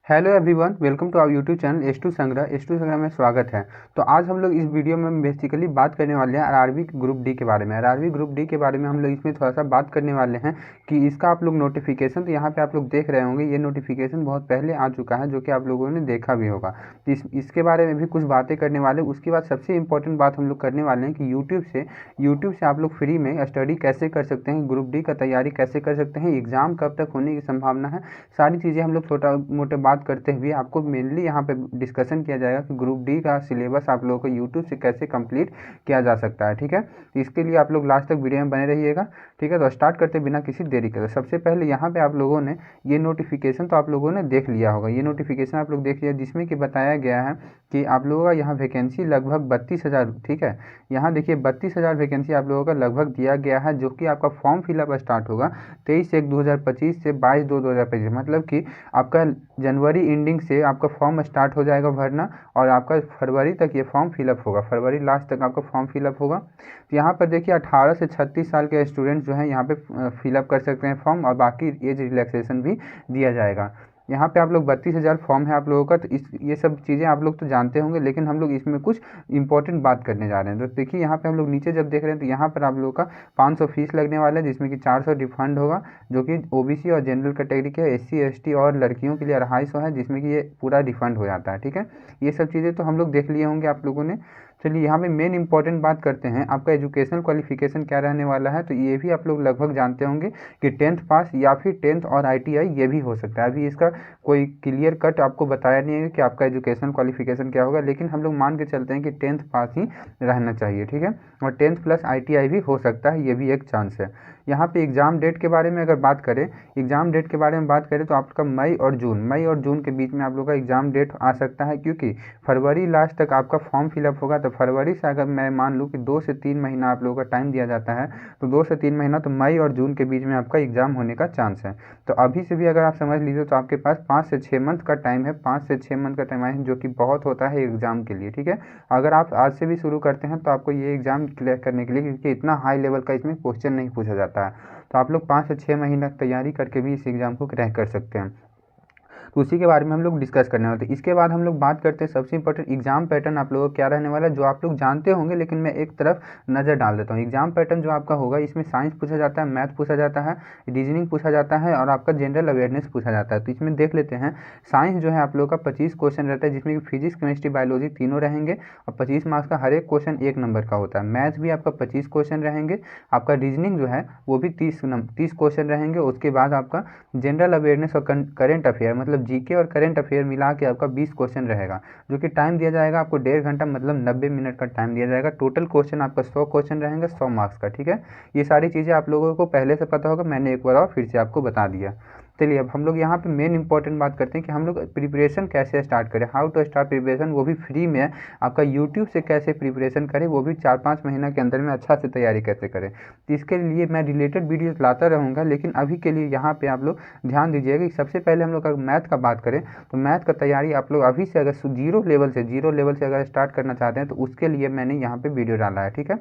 Hello everyone, welcome to our YouTube channel S two Sangrah में स्वागत है। तो आज हम लोग इस वीडियो में बेसिकली बात करने वाले हैं आरआरबी ग्रुप डी के बारे में। आरआरबी ग्रुप डी के बारे में हम लोग इसमें थोड़ा सा बात करने वाले हैं कि इसका आप लोग नोटिफिकेशन, तो यहाँ पे आप लोग देख रहे होंगे ये नोटिफिकेशन बहुत पहले आ चुका है, जो कि आप लोगों ने देखा भी होगा। तो इसके बारे में भी कुछ बातें करने वाले। उसके बाद सबसे इंपॉर्टेंट बात हम लोग करने वाले हैं कि यूट्यूब से आप लोग फ्री में स्टडी कैसे कर सकते हैं, ग्रुप डी का तैयारी कैसे कर सकते हैं, एग्ज़ाम कब तक होने की संभावना है, सारी चीज़ें हम लोग छोटा मोटे बात करते हुए आपको मेनली यहाँ पे डिस्कशन किया जाएगा कि ग्रुप डी का सिलेबस आप लोगों को यूट्यूब से कैसे कंप्लीट किया जा सकता है। ठीक है, तो इसके लिए आप लोग लास्ट तक वीडियो में बने रहिएगा। ठीक है, तो स्टार्ट करते बिना किसी देरी के। तो सबसे पहले यहाँ पे आप लोगों ने ये नोटिफिकेशन तो आप लोगों ने देख लिया होगा। ये नोटिफिकेशन आप लोग देख लिया, जिसमें कि बताया गया है कि आप लोगों का यहाँ वैकेंसी लगभग 32,000। ठीक है, यहाँ देखिए 32,000 वैकेंसी आप लोगों का लगभग दिया गया है, जो कि आपका फॉर्म फिलअप स्टार्ट होगा 23/1/2025 से 22/2/2025। मतलब कि आपका जनवरी एंडिंग से आपका फॉर्म स्टार्ट हो जाएगा भरना, और आपका फरवरी तक ये फॉर्म फिलअप होगा, फरवरी लास्ट तक आपका फॉर्म फिलअप होगा। तो यहाँ पर देखिए 18 से 36 साल के स्टूडेंट जो हैं यहाँ पे फिलअप कर सकते हैं फॉर्म, और बाकी एज रिलैक्सेशन भी दिया जाएगा। यहाँ पे आप लोग 32,000 फॉर्म है आप लोगों का। तो ये सब चीज़ें आप लोग तो जानते होंगे, लेकिन हम लोग इसमें कुछ इंपॉर्टेंट बात करने जा रहे हैं। तो देखिए यहाँ पे हम लोग नीचे जब देख रहे हैं, तो यहाँ पर आप लोगों का 500 फीस लगने वाला है, जिसमें कि 400 रिफंड होगा, जो कि ओबीसी और जनरल कैटेगरी के, एससी एसटी और लड़कियों के लिए 250 है, जिसमें कि ये पूरा रिफंड हो जाता है। ठीक है, ये सब चीज़ें तो हम लोग देख लिए होंगे आप लोगों ने। चलिए यहाँ पे मेन इंपॉर्टेंट बात करते हैं, आपका एजुकेशनल क्वालिफिकेशन क्या रहने वाला है। तो ये भी आप लोग लगभग जानते होंगे कि 10th पास या फिर 10th और ITI ये भी हो सकता है। अभी इसका कोई क्लियर कट आपको बताया नहीं है कि आपका एजुकेशनल क्वालिफिकेशन क्या होगा, लेकिन हम लोग मान के चलते हैं कि 10th पास ही रहना चाहिए। ठीक है, और 10th प्लस ITI भी हो सकता है, ये भी एक चांस है। यहाँ पे एग्ज़ाम डेट के बारे में अगर बात करें, एग्ज़ाम डेट के बारे में बात करें तो आपका मई और जून के बीच में आप लोग का एग्ज़ाम डेट आ सकता है, क्योंकि फरवरी लास्ट तक आपका फॉर्म फिलअप होगा। तो फरवरी से अगर मैं मान लूँ कि 2 से 3 महीना आप लोगों का टाइम दिया जाता है, तो 2 से 3 महीना, तो मई और जून के बीच में आपका एग्ज़ाम होने का चांस है। तो अभी से भी अगर आप समझ लीजिए तो आपके पास 5 से 6 मंथ का टाइम है, 5 से 6 मंथ का टाइम है, जो कि बहुत होता है एग्ज़ाम के लिए। ठीक है, अगर आप आज से भी शुरू करते हैं तो आपको ये एग्ज़ाम क्लियर करने के लिए, क्योंकि इतना हाई लेवल का इसमें क्वेश्चन नहीं पूछा जाता है, तो आप लोग 5 से 6 महीना तैयारी करके भी इस एग्ज़ाम को क्रैक कर सकते हैं। तो उसी के बारे में हम लोग डिस्कस करने वाले थे। इसके बाद हम लोग बात करते हैं सबसे इंपॉर्टेंट एग्जाम पैटर्न आप लोगों को क्या रहने वाला है, जो आप लोग जानते होंगे, लेकिन मैं एक तरफ नज़र डाल देता हूँ। एग्जाम पैटर्न जो आपका होगा, इसमें साइंस पूछा जाता है, मैथ पूछा जाता है, रीजनिंग पूछा जाता है, और आपका जनरल अवेयरनेस पूछा जाता है। तो इसमें देख लेते हैं, साइंस जो है आप लोगों का 25 क्वेश्चन रहता है, जिसमें कि फिजिक्स केमिस्ट्री बायोलॉजी तीनों रहेंगे, और 25 मार्क्स का हर एक क्वेश्चन 1 नंबर का होता है। मैथ भी आपका 25 क्वेश्चन रहेंगे। आपका रीजनिंग जो है वो भी 30 क्वेश्चन रहेंगे। उसके बाद आपका जनरल अवेयरनेस और करेंट अफेयर, मतलब जीके और करेंट अफेयर मिला के आपका 20 क्वेश्चन रहेगा, जो कि टाइम दिया जाएगा आपको 1.5 घंटा, मतलब 90 मिनट का टाइम दिया जाएगा। टोटल क्वेश्चन आपका 100 क्वेश्चन रहेंगे, 100 मार्क्स का। ठीक है, ये सारी चीज़ें आप लोगों को पहले से पता होगा, मैंने एक बार और फिर से आपको बता दिया। चलिए अब हम लोग यहाँ पे मेन इंपॉर्टेंट बात करते हैं कि हम लोग प्रिपरेशन कैसे स्टार्ट करें, हाउ टू स्टार्ट प्रिपरेशन, वो भी फ्री में। आपका यूट्यूब से कैसे प्रिपरेशन करें, वो भी 4-5 महीना के अंदर में अच्छा से तैयारी कैसे करें। तो इसके लिए मैं रिलेटेड वीडियोस लाता रहूँगा, लेकिन अभी के लिए यहाँ पे आप लोग ध्यान दीजिएगा कि सबसे पहले हम लोग अगर मैथ का बात करें, तो मैथ का तैयारी आप लोग अभी से अगर जीरो लेवल से अगर स्टार्ट करना चाहते हैं, तो उसके लिए मैंने यहाँ पे वीडियो डाला है। ठीक है,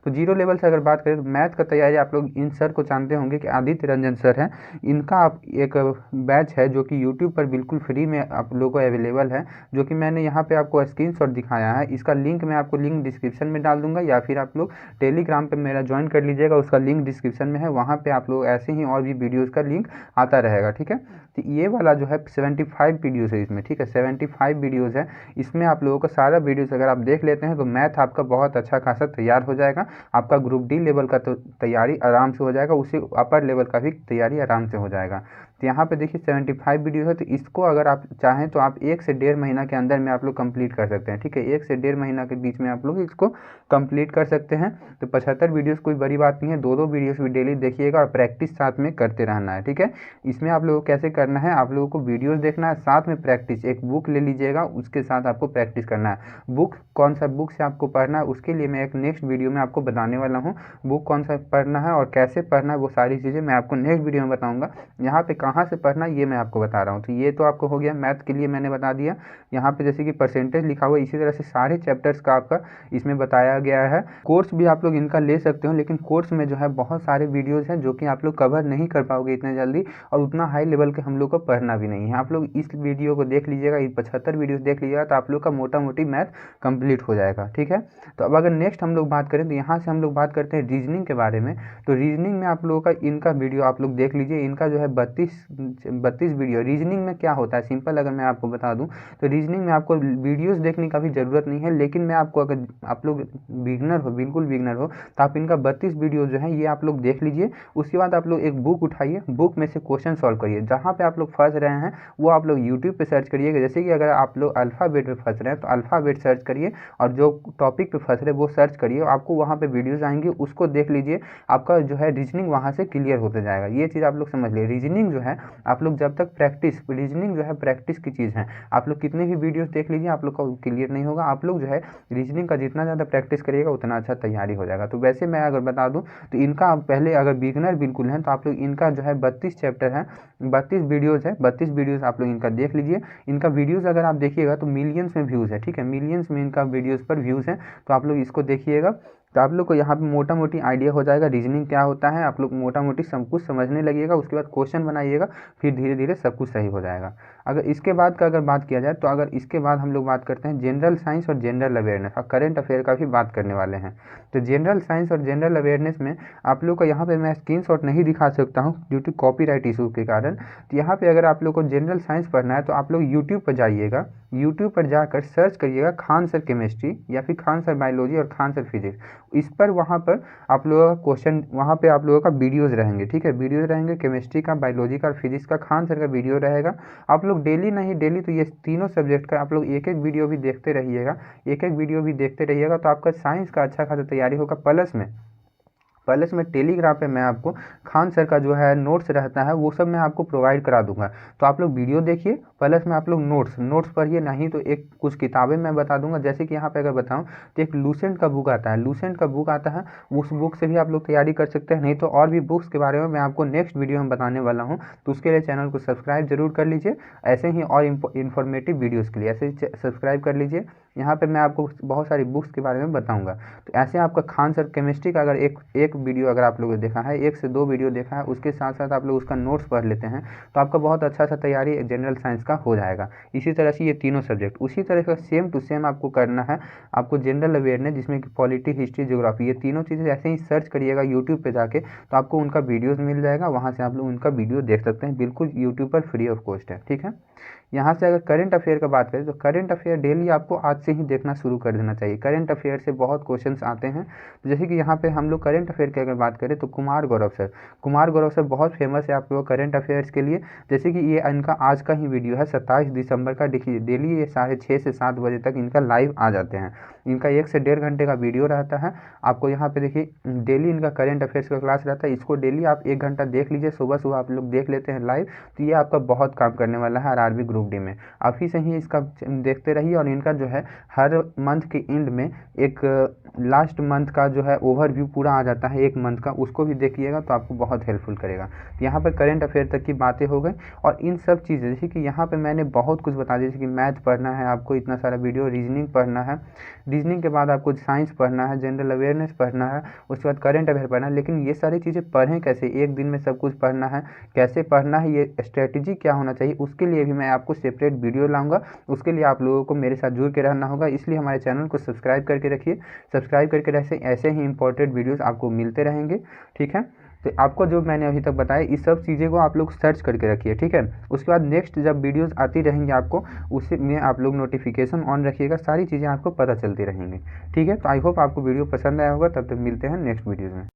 तो जीरो लेवल से अगर बात करें तो मैथ का तैयारी आप लोग इन सर को जानते होंगे कि आदित्य रंजन सर हैं। इनका आप एक बैच है जो कि यूट्यूब पर बिल्कुल फ्री में आप लोगों को अवेलेबल है, जो कि मैंने यहाँ पे आपको स्क्रीनशॉट दिखाया है। इसका लिंक मैं आपको लिंक डिस्क्रिप्शन में डाल दूंगा, या फिर आप लोग टेलीग्राम पे मेरा ज्वाइन कर लीजिएगा, उसका लिंक डिस्क्रिप्शन में है। वहाँ पे आप लोग ऐसे ही और भी वीडियोज़ का लिंक आता रहेगा। ठीक है, तो ये वाला जो है 75 वीडियोज़ है इसमें। ठीक है, 75 वीडियोज़ है इसमें। आप लोगों का सारा वीडियोज़ अगर आप देख लेते हैं तो मैथ आपका बहुत अच्छा खासा तैयार हो जाएगा। आपका ग्रुप डी लेवल का तो तैयारी आराम से हो जाएगा, उसी अपर लेवल का भी तैयारी आराम से हो जाएगा। तो यहाँ पे देखिए 75 वीडियो है, तो इसको अगर आप चाहें तो आप 1 से 1.5 महीना के अंदर में आप लोग कंप्लीट कर सकते हैं। ठीक है, 1 से 1.5 महीना के बीच में आप लोग इसको कंप्लीट कर सकते हैं। तो 75 वीडियोस कोई बड़ी बात नहीं है, 2-2 वीडियोस भी डेली देखिएगा, और प्रैक्टिस साथ में करते रहना है। ठीक है, इसमें आप लोगों को कैसे करना है, आप लोगों को वीडियोस देखना है, साथ में प्रैक्टिस, एक बुक ले लीजिएगा, उसके साथ आपको प्रैक्टिस करना है। बुक कौन सा बुक से आपको पढ़ना है, उसके लिए मैं एक नेक्स्ट वीडियो में आपको बताने वाला हूँ। बुक कौन सा पढ़ना है और कैसे पढ़ना है, वो सारी चीज़ें मैं आपको नेक्स्ट वीडियो में बताऊँगा। यहाँ पे कहाँ से पढ़ना ये मैं आपको बता रहा हूँ। तो ये तो आपको हो गया मैथ के लिए मैंने बता दिया। यहाँ पे जैसे कि परसेंटेज लिखा हुआ है, इसी तरह से सारे चैप्टर्स का आपका इसमें बताया गया है। कोर्स भी आप लोग इनका ले सकते हो, लेकिन कोर्स में जो है बहुत सारे वीडियोज़ हैं जो कि आप लोग कवर नहीं कर पाओगे इतने जल्दी, और उतना हाई लेवल के हम लोग को पढ़ना भी नहीं है। आप लोग इस वीडियो को देख लीजिएगा, 75 वीडियोज़ देख लीजिएगा, तो आप लोग का मोटा मोटी मैथ कंप्लीट हो जाएगा। ठीक है, तो अब अगर नेक्स्ट हम लोग बात करें तो यहाँ से हम लोग बात करते हैं रीजनिंग के बारे में। तो रीजनिंग में आप लोगों का इनका वीडियो आप लोग देख लीजिए। इनका जो है 32 वीडियो। रीजनिंग में क्या होता है सिंपल अगर मैं आपको बता दूं तो रीजनिंग में आपको वीडियोस देखने का भी ज़रूरत नहीं है, लेकिन मैं आपको अगर आप लोग बिगनर हो, बिल्कुल बिगनर हो, तो आप इनका 32 वीडियो जो है ये आप लोग देख लीजिए। उसके बाद आप लोग एक बुक उठाइए, बुक में से क्वेश्चन सॉल्व करिए। जहाँ पे आप लोग फंस रहे हैं वो आप लोग यूट्यूब पे सर्च करिएगा। जैसे कि अगर आप लोग अल्फ़ाबेट पे फंस रहे हैं तो अल्फ़ाबेट सर्च करिए, और जो टॉपिक पे फंस रहे वो सर्च करिए, आपको वहाँ पे वीडियोस आएंगे, उसको देख लीजिए। आपका जो है रीजनिंग वहाँ से क्लियर होते जाएगा। ये चीज़ आप लोग समझ लिए। रीजनिंग जो है आप लोग जब तक प्रैक्टिस, रीजनिंग जो है प्रैक्टिस की चीज़ है। आप लोग कितने भी वीडियोस देख लीजिए, आप लोग का क्लियर नहीं होगा। आप लोग जो है रीजनिंग का जितना ज़्यादा प्रैक्टिस करिएगा उतना अच्छा तैयारी हो जाएगा। तो वैसे मैं अगर बता दूं तो इनका पहले अगर बिगनर बिल्कुल हैं तो आप लोग इनका जो है 32 चैप्टर है, 32 वीडियोज़ है, 32 वीडियोज़ आप लोग इनका देख लीजिए। इनका वीडियोज़ अगर आप देखिएगा तो मिलियंस में व्यूज़ है। ठीक है, मिलियंस में इनका वीडियोज़ पर व्यूज़ हैं, तो आप लोग इसको देखिएगा। तो आप लोग को यहाँ पे मोटा मोटी आइडिया हो जाएगा रीजनिंग क्या होता है। आप लोग मोटा मोटी सब कुछ समझने लगिएगा, उसके बाद क्वेश्चन बनाइएगा, फिर धीरे धीरे सब कुछ सही हो जाएगा। अगर इसके बाद का अगर बात किया जाए तो अगर इसके बाद हम लोग बात करते हैं जनरल साइंस और जनरल अवेयरनेस और करंट अफेयर का भी बात करने वाले हैं। तो जनरल साइंस और जनरल अवेयरनेस में आप लोग को यहाँ पे मैं स्क्रीनशॉट नहीं दिखा सकता हूँ ड्यू टू कॉपीराइट इशू के कारण। तो यहाँ पे अगर आप लोग को जनरल साइंस पढ़ना है तो आप लोग यूट्यूब पर जाइएगा, यूट्यूब पर जाकर सर्च करिएगा खान सर केमिस्ट्री या फिर खान सर बायोलॉजी और खान सर फिजिक्स। इस पर वहाँ पर आप लोगों का क्वेश्चन, वहाँ पे आप लोगों का वीडियोज़ रहेंगे। ठीक है, वीडियोज़ रहेंगे केमिस्ट्री का, बायोलॉजी का और फिजिक्स का। खान सर का वीडियो रहेगा। आप लोग डेली नहीं, डेली तो ये तीनों सब्जेक्ट का आप लोग एक एक वीडियो भी देखते रहिएगा, एक एक वीडियो भी देखते रहिएगा, तो आपका साइंस का अच्छा खासा तैयारी होगा। प्लस में टेलीग्राम पे मैं आपको खान सर का जो है नोट्स रहता है वो सब मैं आपको प्रोवाइड करा दूंगा। तो आप लोग वीडियो देखिए, प्लस में आप लोग नोट्स पढ़िए, नहीं तो एक कुछ किताबें मैं बता दूंगा। जैसे कि यहाँ पे अगर बताऊँ तो एक लूसेंट का बुक आता है, लूसेंट का बुक आता है, उस बुक से भी आप लोग तैयारी कर सकते हैं। नहीं तो और भी बुक्स के बारे में मैं आपको नेक्स्ट वीडियो में बताने वाला हूँ, तो उसके लिए चैनल को सब्सक्राइब जरूर कर लीजिए। ऐसे ही और इन्फॉर्मेटिव वीडियोज़ के लिए ऐसे ही सब्सक्राइब कर लीजिए। यहाँ पे मैं आपको बहुत सारी बुक्स के बारे में बताऊंगा। तो ऐसे आपका खान सर केमिस्ट्री का अगर एक वीडियो अगर आप लोगों ने देखा है, 1 से 2 वीडियो देखा है, उसके साथ साथ आप लोग उसका नोट्स पढ़ लेते हैं, तो आपका बहुत अच्छा सा तैयारी जनरल साइंस का हो जाएगा। इसी तरह से ये तीनों सब्जेक्ट उसी तरह का सेम टू सेम आपको करना है। आपको जनरल अवेयरनेस जिसमें कि पॉलिटी, हिस्ट्री, ज्योग्राफी, ये तीनों चीज़ें ऐसे ही सर्च करिएगा यूट्यूब पर जाके, तो आपको उनका वीडियोज़ मिल जाएगा। वहाँ से आप लोग उनका वीडियो देख सकते हैं, बिल्कुल यूट्यूब पर फ्री ऑफ कॉस्ट है। ठीक है, यहाँ से अगर करंट अफेयर का बात करें तो करंट अफेयर डेली आपको आज से ही देखना शुरू कर देना चाहिए। करंट अफेयर से बहुत क्वेश्चंस आते हैं। तो जैसे कि यहाँ पे हम लोग करंट अफेयर की अगर बात करें तो कुमार गौरव सर बहुत फेमस है आप लोग करंट अफेयर्स के लिए। जैसे कि ये इनका आज का ही वीडियो है 27 दिसंबर का, देखिए डेली ये 6:30 से 7 बजे तक इनका लाइव आ जाते हैं। इनका 1 से 1.5 घंटे का वीडियो रहता है। आपको यहाँ पे देखिए डेली इनका करंट अफेयर्स का क्लास रहता है, इसको डेली आप 1 घंटा देख लीजिए। सुबह सुबह आप लोग देख लेते हैं लाइव, तो ये आपका बहुत काम करने वाला है आरआरबी ग्रुप डी में। आप ही से ही इसका देखते रहिए। और इनका जो है हर मंथ के एंड में एक लास्ट मंथ का जो है ओवरव्यू पूरा आ जाता है 1 मंथ का, उसको भी देखिएगा तो आपको बहुत हेल्पफुल करेगा। तो यहाँ पर करंट अफेयर तक की बातें हो गई। और इन सब चीज़ें जैसे कि यहाँ पे मैंने बहुत कुछ बता दिया, जैसे कि मैथ पढ़ना है आपको इतना सारा वीडियो, रीजनिंग पढ़ना है, रीजनिंग के बाद आपको साइंस पढ़ना है, जनरल अवेयरनेस पढ़ना है, उसके बाद करंट अफेयर पढ़ना है। लेकिन ये सारी चीज़ें पढ़ें कैसे, एक दिन में सब कुछ पढ़ना है, कैसे पढ़ना है, ये स्ट्रेटजी क्या होना चाहिए, उसके लिए भी मैं आपको सेपरेट वीडियो लाऊंगा। उसके लिए आप लोगों को मेरे साथ जुड़ के रहना होगा। इसलिए हमारे चैनल को सब्सक्राइब करके रखिए। सब्सक्राइब करके ऐसे ही इंपॉर्टेंट वीडियोस आपको मिलते रहेंगे। ठीक है, तो आपको जो मैंने अभी तक बताया इस सब चीज़ें को आप लोग सर्च करके रखिए। ठीक है, उसके बाद नेक्स्ट जब वीडियोस आती रहेंगी आपको उसी में आप लोग नोटिफिकेशन ऑन रखिएगा, सारी चीज़ें आपको पता चलती रहेंगी। ठीक है, तो आई होप आपको वीडियो पसंद आया होगा। तब तक मिलते हैं नेक्स्ट वीडियो में।